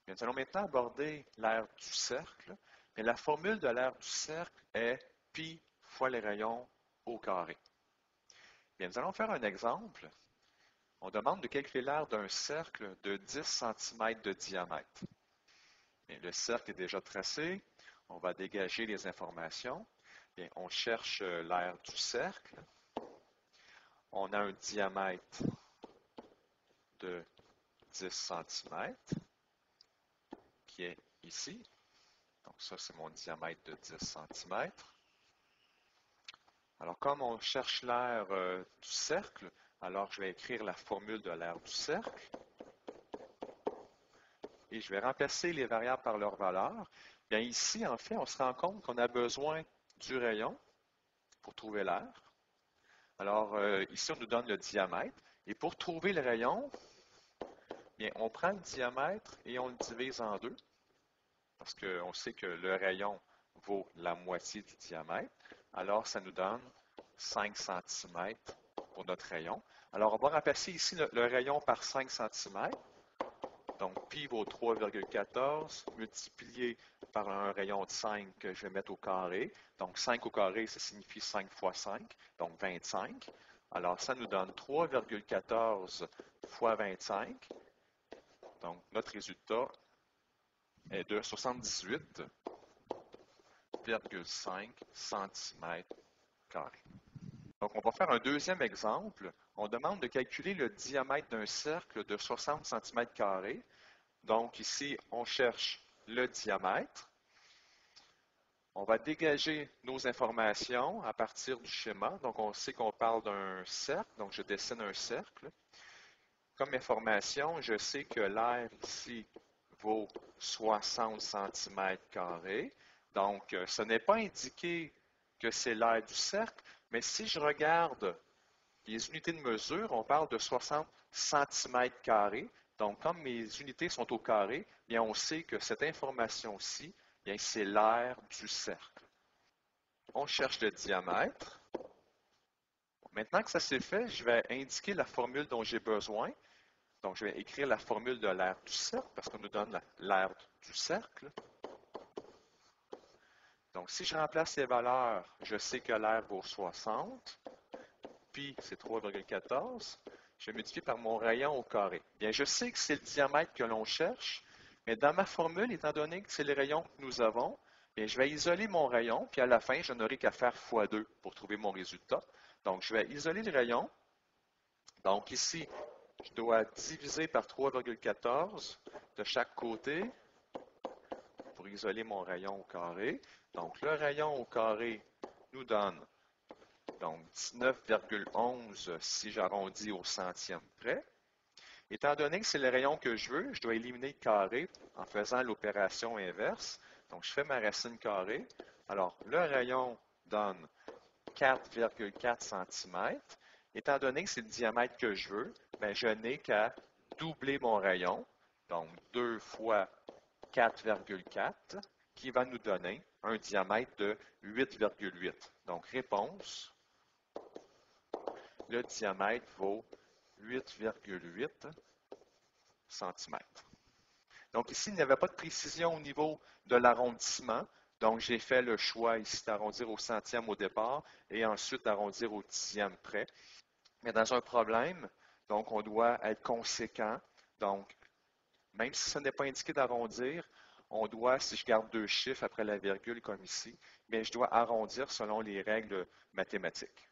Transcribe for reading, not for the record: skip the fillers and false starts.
Bien, nous allons maintenant aborder l'aire du cercle. Mais la formule de l'aire du cercle est pi fois les rayons au carré. Bien, nous allons faire un exemple. On demande de calculer l'aire d'un cercle de 10 cm de diamètre. Bien, le cercle est déjà tracé. On va dégager les informations. Bien, on cherche l'aire du cercle. On a un diamètre de 10 cm qui est ici. Donc ça, c'est mon diamètre de 10 cm. Alors, comme on cherche l'aire du cercle, alors je vais écrire la formule de l'aire du cercle. Et je vais remplacer les variables par leurs valeurs. Bien ici, en fait, on se rend compte qu'on a besoin du rayon pour trouver l'aire. Alors, ici, on nous donne le diamètre. Et pour trouver le rayon, bien, on prend le diamètre et on le divise en deux. Parce qu'on sait que le rayon vaut la moitié du diamètre. Alors, ça nous donne 5 cm pour notre rayon. Alors, on va remplacer ici le rayon par 5 cm. Donc, pi vaut 3,14 multiplié par un rayon de 5 que je vais mettre au carré. Donc, 5 au carré, ça signifie 5 fois 5, donc 25. Alors, ça nous donne 3,14 fois 25. Donc, notre résultat est de 78,5 cm². Donc, on va faire un deuxième exemple. On demande de calculer le diamètre d'un cercle de 60 cm². Donc, ici, on cherche le diamètre. On va dégager nos informations à partir du schéma. Donc, on sait qu'on parle d'un cercle. Donc, je dessine un cercle. Comme information, je sais que l'aire ici vaut 60 cm². Donc, ce n'est pas indiqué que c'est l'aire du cercle, mais si je regarde les unités de mesure, on parle de 60 cm². Donc, comme mes unités sont au carré, bien, on sait que cette information-ci, c'est l'aire du cercle. On cherche le diamètre. Maintenant que ça c'est fait, je vais indiquer la formule dont j'ai besoin. Donc, je vais écrire la formule de l'aire du cercle parce qu'on nous donne l'aire du cercle. Donc, si je remplace les valeurs, je sais que l'aire vaut 60. Pi, c'est 3,14. Je vais multiplier par mon rayon au carré. Bien, je sais que c'est le diamètre que l'on cherche, mais dans ma formule, étant donné que c'est les rayons que nous avons, bien, je vais isoler mon rayon, puis à la fin, je n'aurai qu'à faire x2 pour trouver mon résultat. Donc, je vais isoler le rayon. Donc, ici, je dois diviser par 3,14 de chaque côté pour isoler mon rayon au carré. Donc, le rayon au carré nous donne donc 19,11 si j'arrondis au centième près. Étant donné que c'est le rayon que je veux, je dois éliminer le carré en faisant l'opération inverse. Donc, je fais ma racine carrée. Alors, le rayon donne 4,4 cm. Étant donné que c'est le diamètre que je veux, bien, je n'ai qu'à doubler mon rayon. Donc, 2 fois 4,4 qui va nous donner un diamètre de 8,8. Donc, réponse, le diamètre vaut 8,8 cm. Donc ici, il n'y avait pas de précision au niveau de l'arrondissement. Donc j'ai fait le choix ici d'arrondir au centième au départ et ensuite d'arrondir au dixième près. Mais dans un problème, donc on doit être conséquent. Donc, même si ce n'est pas indiqué d'arrondir, on doit, si je garde deux chiffres après la virgule comme ici, bien, je dois arrondir selon les règles mathématiques.